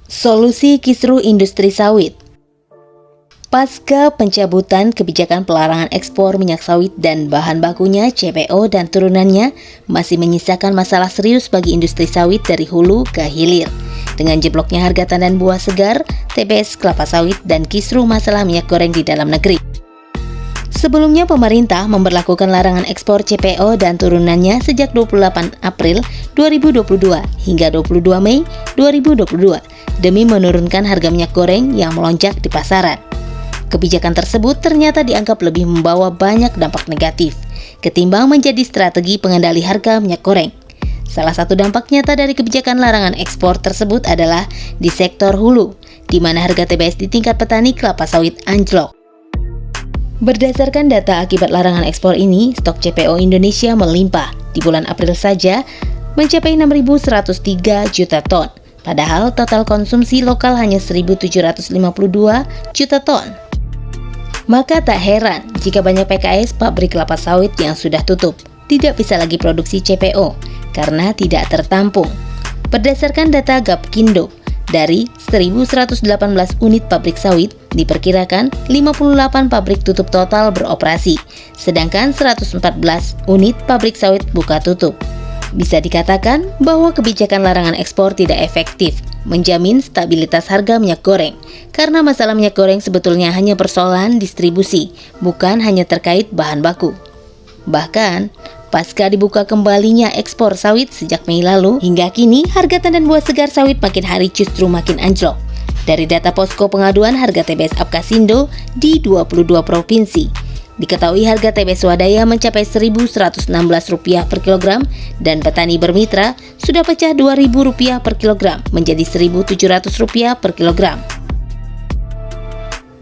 Solusi kisruh industri sawit. Pasca pencabutan kebijakan pelarangan ekspor minyak sawit dan bahan bakunya CPO dan turunannya masih menyisakan masalah serius bagi industri sawit dari hulu ke hilir. Dengan jebloknya harga tandan buah segar, TBS kelapa sawit, dan kisruh masalah minyak goreng di dalam negeri. Sebelumnya pemerintah memberlakukan larangan ekspor CPO dan turunannya sejak 28 April 2022 hingga 22 Mei 2022 demi menurunkan harga minyak goreng yang melonjak di pasaran. Kebijakan tersebut ternyata dianggap lebih membawa banyak dampak negatif ketimbang menjadi strategi pengendali harga minyak goreng. Salah satu dampak nyata dari kebijakan larangan ekspor tersebut adalah di sektor hulu, di mana harga TBS di tingkat petani kelapa sawit anjlok. Berdasarkan data akibat larangan ekspor ini, stok CPO Indonesia melimpah. Di bulan April saja mencapai 6.103 juta ton, padahal total konsumsi lokal hanya 1.752 juta ton. Maka tak heran jika banyak PKS pabrik kelapa sawit yang sudah tutup tidak bisa lagi produksi CPO karena tidak tertampung. Berdasarkan data Gapkindo, dari 1.118 unit pabrik sawit, diperkirakan 58 pabrik tutup total beroperasi, sedangkan 114 unit pabrik sawit buka tutup. Bisa dikatakan bahwa kebijakan larangan ekspor tidak efektif menjamin stabilitas harga minyak goreng, karena masalah minyak goreng sebetulnya hanya persoalan distribusi, bukan hanya terkait bahan baku. Bahkan, pasca dibuka kembalinya ekspor sawit sejak Mei lalu, hingga kini harga tandan buah segar sawit makin hari justru makin anjlok. Dari data posko pengaduan harga TBS Apkasindo di 22 provinsi, diketahui harga TBS swadaya mencapai Rp1.116 per kilogram dan petani bermitra sudah pecah Rp2.000 per kilogram menjadi Rp1.700 per kilogram.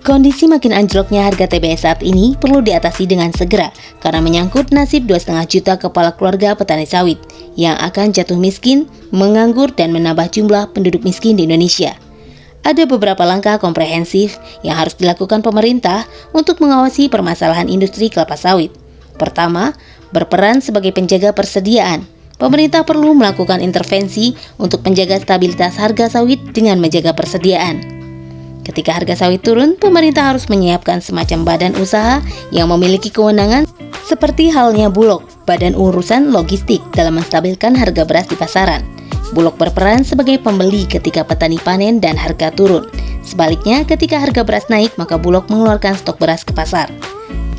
Kondisi makin anjloknya harga TBS saat ini perlu diatasi dengan segera karena menyangkut nasib 2,5 juta kepala keluarga petani sawit yang akan jatuh miskin, menganggur, dan menambah jumlah penduduk miskin di Indonesia. Ada beberapa langkah komprehensif yang harus dilakukan pemerintah untuk mengawasi permasalahan industri kelapa sawit. Pertama, berperan sebagai penjaga persediaan. Pemerintah perlu melakukan intervensi untuk menjaga stabilitas harga sawit dengan menjaga persediaan. Ketika harga sawit turun, pemerintah harus menyiapkan semacam badan usaha yang memiliki kewenangan seperti halnya Bulog, badan urusan logistik, dalam menstabilkan harga beras di pasaran. Bulog berperan sebagai pembeli ketika petani panen dan harga turun. Sebaliknya, ketika harga beras naik, maka Bulog mengeluarkan stok beras ke pasar.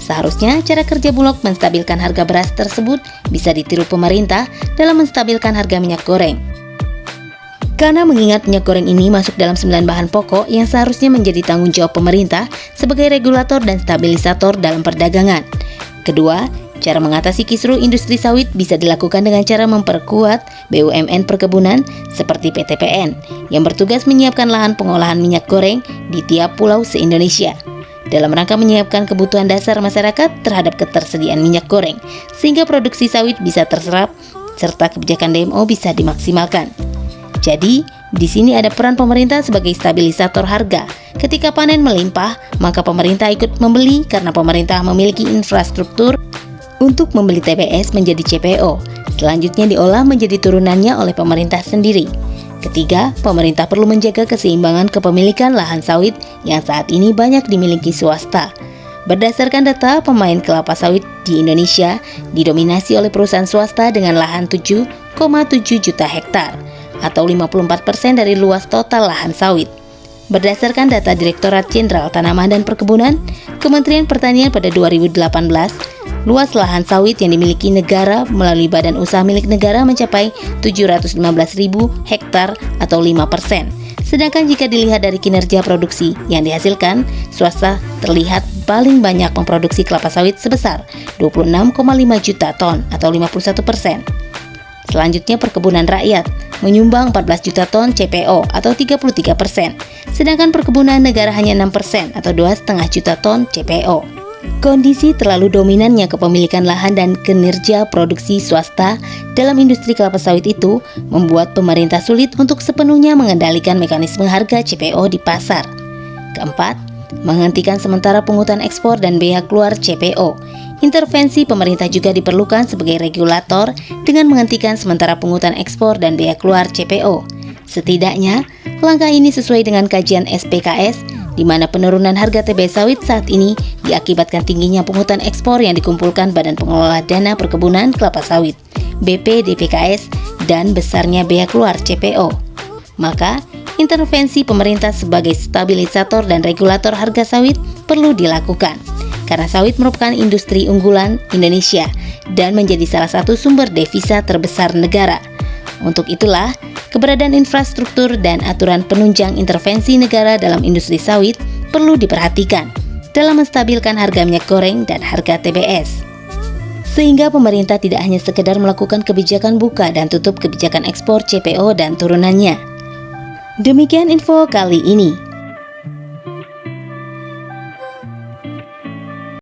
Seharusnya cara kerja Bulog menstabilkan harga beras tersebut bisa ditiru pemerintah dalam menstabilkan harga minyak goreng. Karena mengingat minyak goreng ini masuk dalam 9 bahan pokok yang seharusnya menjadi tanggung jawab pemerintah sebagai regulator dan stabilisator dalam perdagangan. Kedua, cara mengatasi kisruh industri sawit bisa dilakukan dengan cara memperkuat BUMN perkebunan seperti PTPN yang bertugas menyiapkan lahan pengolahan minyak goreng di tiap pulau se-Indonesia dalam rangka menyiapkan kebutuhan dasar masyarakat terhadap ketersediaan minyak goreng sehingga produksi sawit bisa terserap serta kebijakan DMO bisa dimaksimalkan. Jadi, di sini ada peran pemerintah sebagai stabilisator harga. Ketika panen melimpah, maka pemerintah ikut membeli karena pemerintah memiliki infrastruktur untuk membeli TBS menjadi CPO. Selanjutnya diolah menjadi turunannya oleh pemerintah sendiri. Ketiga, pemerintah perlu menjaga keseimbangan kepemilikan lahan sawit yang saat ini banyak dimiliki swasta. Berdasarkan data, pemain kelapa sawit di Indonesia didominasi oleh perusahaan swasta dengan lahan 7,7 juta hektar atau 54% dari luas total lahan sawit. Berdasarkan data Direktorat Jenderal Tanaman dan Perkebunan, Kementerian Pertanian pada 2018, luas lahan sawit yang dimiliki negara melalui badan usaha milik negara mencapai 715.000 hektar atau 5%. Sedangkan jika dilihat dari kinerja produksi yang dihasilkan, swasta terlihat paling banyak memproduksi kelapa sawit sebesar 26,5 juta ton atau 51%. Selanjutnya perkebunan rakyat menyumbang 14 juta ton CPO atau 33%, sedangkan perkebunan negara hanya 6% atau 2,5 juta ton CPO. Kondisi terlalu dominannya kepemilikan lahan dan kinerja produksi swasta dalam industri kelapa sawit itu membuat pemerintah sulit untuk sepenuhnya mengendalikan mekanisme harga CPO di pasar. Keempat, menghentikan sementara pungutan ekspor dan bea keluar CPO. Intervensi pemerintah juga diperlukan sebagai regulator dengan menghentikan sementara pungutan ekspor dan bea keluar CPO. Setidaknya, langkah ini sesuai dengan kajian SPKS, di mana penurunan harga TBS sawit saat ini diakibatkan tingginya pungutan ekspor yang dikumpulkan Badan Pengelola Dana Perkebunan Kelapa Sawit, BPDPKS, dan besarnya bea keluar CPO. Maka, intervensi pemerintah sebagai stabilisator dan regulator harga sawit perlu dilakukan, karena sawit merupakan industri unggulan Indonesia dan menjadi salah satu sumber devisa terbesar negara. Untuk itulah, keberadaan infrastruktur dan aturan penunjang intervensi negara dalam industri sawit perlu diperhatikan dalam menstabilkan harga minyak goreng dan harga TBS. Sehingga pemerintah tidak hanya sekedar melakukan kebijakan buka dan tutup kebijakan ekspor CPO dan turunannya. Demikian info kali ini.